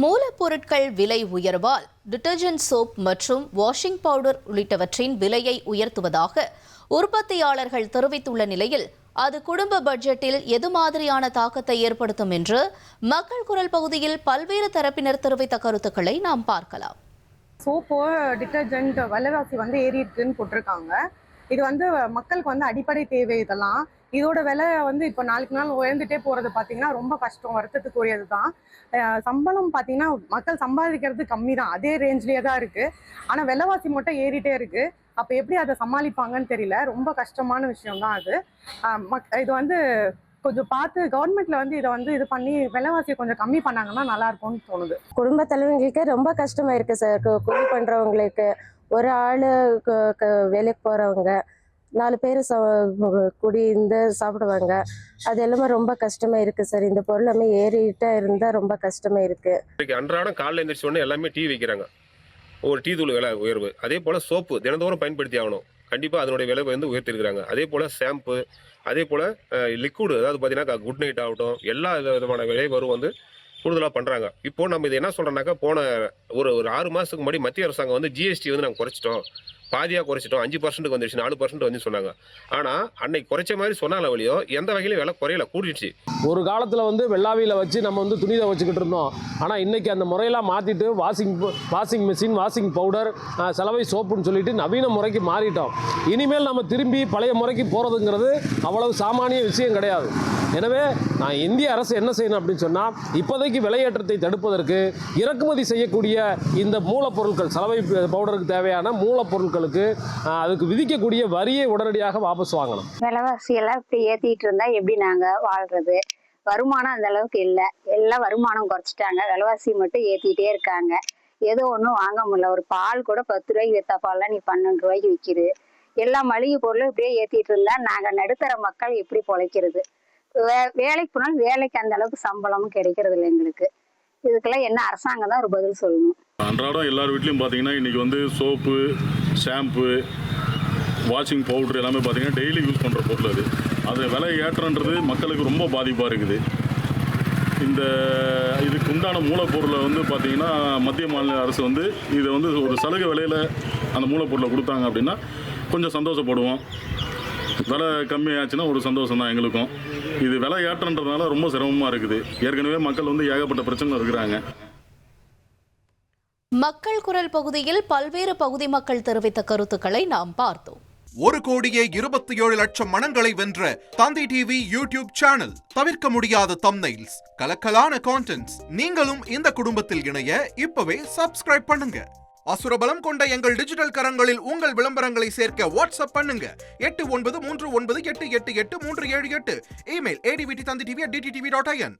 மூலப்பொருட்கள் விலை உயர்வால் detergent soap மற்றும் வாஷிங் பவுடர் உள்ளிட்டவற்றின் விலையை உயர்த்துவதாக உற்பத்தியாளர்கள் தெரிவித்துள்ள நிலையில் அது குடும்ப பட்ஜெட்டில் எது மாதிரியான தாக்கத்தை ஏற்படுத்தும் என்று மக்கள் குரல் பகுதியில் பல்வேறு தரப்பினர் தெரிவித்த கருத்துக்களை நாம் பார்க்கலாம். சோப்போ டிட்டர்ஜென்ட் விலைவாசி ஏறிடுக்குன்னு போட்டிருக்காங்க. இது மக்களுக்கு அடிப்படை தேவை. இதோட விலை இப்போ நாளுக்கு நாள் உயர்ந்துட்டே போறது பார்த்தீங்கன்னா ரொம்ப கஷ்டம், வருத்தத்துக்குரியது தான். சம்பளம் பார்த்தீங்கன்னா மக்கள் சம்பாதிக்கிறது கம்மி தான், அதே ரேஞ்ச்லேயே தான் இருக்கு. ஆனால் விலைவாசி மட்டும் ஏறிட்டே இருக்கு. அப்போ எப்படி அதை சமாளிப்பாங்கன்னு தெரியல. ரொம்ப கஷ்டமான விஷயம் தான் அது. இது கொஞ்சம் பார்த்து கவர்மெண்ட்ல இதை இது பண்ணி விலைவாசியை கொஞ்சம் கம்மி பண்ணாங்கன்னா நல்லா இருக்கும்னு தோணுது. குடும்ப தலைவங்களுக்கு ரொம்ப கஷ்டமா இருக்கு சார். கூலி பண்றவங்களுக்கு, ஒரு ஆளு வேலைக்கு போறவங்க, 4 பேர் குடி சாப்பிடுவாங்க. அது எல்லாமே ரொம்ப கஷ்டமா இருக்கு சார். இந்த பொருள் எல்லாமே ஏறிட்டா இருந்தா ரொம்ப கஷ்டமா இருக்கு. அன்றாடம் காலைல எழுந்திரிச்ச உடனே எல்லாமே டீ வைக்கிறாங்க. ஒரு டீ தூள் விலை உயர்வு. அதே போல சோப்பு தினந்தோறும் பயன்படுத்தி ஆகணும். கண்டிப்பாக அதனுடைய விலை உயர்த்திருக்கிறாங்க. அதே போல் ஷாம்பு, அதே போல் லிக்விடு, அதாவது பார்த்தீங்கன்னா குட் நைட் ஆகட்டும், எல்லா விதமான விலை வரும் கூடுதலாக பண்ணுறாங்க. இப்போது நம்ம இது என்ன சொல்கிறோம்னாக்கா, போன ஒரு 6 மாதத்துக்கு முன்னாடி மத்திய அரசாங்கம் ஜிஎஸ்டி நாங்கள் குறைச்சிட்டோம், பாதியாக குறைச்சிட்டோம், 5% வந்துருச்சு, 4% வந்து சொன்னாங்க. ஆனால் அன்னைக்கு குறைச்ச மாதிரி சொன்னால வழியோ எந்த வகையிலும் விலை குறையல, கூடிடுச்சு. ஒரு காலத்தில் வெள்ளாவியில் வச்சு நம்ம துணி துவைச்சிக்கிட்டு இருந்தோம். ஆனால் இன்றைக்கி அந்த முறையெல்லாம் மாற்றிட்டு வாஷிங் மிஷின், வாஷிங் பவுடர், சலவை சோப்புன்னு சொல்லிட்டு நவீன முறைக்கு மாறிட்டோம். இனிமேல் நம்ம திரும்பி பழைய முறைக்கு போகிறதுங்கிறது அவ்வளவு சாமானிய விஷயம் கிடையாது. எனவே நான் இந்திய அரசு என்ன செய்யணும் அப்படின்னு சொன்னால், இப்போதைக்கு விலையேற்றத்தை தடுப்பதற்கு இறக்குமதி செய்யக்கூடிய இந்த மூலப்பொருட்கள், சலவை பவுடருக்கு தேவையான மூலப்பொருட்களுக்கு அதுக்கு விதிக்கக்கூடிய வரியை உடனடியாக வாபஸ் வாங்கணும். விலைவாசியெல்லாம் இப்படி ஏற்றிட்டு இருந்தால் எப்படி நாங்கள் வாழ்கிறது? வருமானம் அந்த அளவுக்கு இல்லை. எல்லாம் வருமானம் குறைச்சிட்டாங்க, விலைவாசி மட்டும் ஏற்றிக்கிட்டே இருக்காங்க. ஏதோ ஒன்றும் வாங்க முடியல. ஒரு பால் கூட 10 ரூபாய்க்கு விற்றா பால்லாம் நீ 12 ரூபாய்க்கு விற்கிது. எல்லா மளிகை பொருளும் இப்படியே ஏற்றிட்டு இருந்தால் நாங்கள் நடுத்தர மக்கள் எப்படி பொழைக்கிறது? வேலைக்கு போனாலும் வேலைக்கு அந்த அளவுக்கு சம்பளமும் கிடைக்கிறது இல்லை எங்களுக்கு. இதுக்கெல்லாம் என்ன அரசாங்கம் தான் ஒரு பதில் சொல்லணும். அன்றாடம் எல்லார் வீட்லையும் பார்த்தீங்கன்னா இன்றைக்கி சோப்பு, ஷாம்பு, வாஷிங் பவுட்ரு எல்லாமே பார்த்தீங்கன்னா டெய்லி யூஸ் பண்ணுற பொருள். அது விலை ஏற்றன்றது மக்களுக்கு ரொம்ப பாதிப்பாக இருக்குது. இதுக்கு உண்டான மூலப்பொருளை பார்த்தீங்கன்னா மத்திய மாநில அரசு இதை ஒரு சலுகை விலையில் அந்த மூலப்பொருளை கொடுத்தாங்க அப்படின்னா கொஞ்சம் சந்தோஷப்படுவோம். விலை கம்மியாச்சுன்னா ஒரு சந்தோஷம் தான் எங்களுக்கும். இது விலை ஏற்றன்றதுனால ரொம்ப சிரமமாக இருக்குது. ஏற்கனவே மக்கள் ஏகப்பட்ட பிரச்சனை இருக்கிறாங்க. மக்கள் குரல் பகுதியில் பல்வேறு பகுதி மக்கள் தெரிவித்த கருத்துக்களை நாம் பார்த்தோம். 1,27,00,000 மனங்களை வென்ற தந்தி டிவி யூடியூப் சேனல். தவிர்க்க முடியாத தம்ப்நெயில்ஸ், கலக்கலான கான்டென்ட்ஸ். நீங்களும் இந்த குடும்பத்தில் இணைய இப்பவே சப்ஸ்கிரைப் பண்ணுங்க. அசுரபலம் கொண்ட எங்கள் டிஜிட்டல் கரங்களில் உங்கள் விளம்பரங்களை சேர்க்க வாட்ஸ்அப் பண்ணுங்க. 8939888838. Email advtthanditv@dttv.in.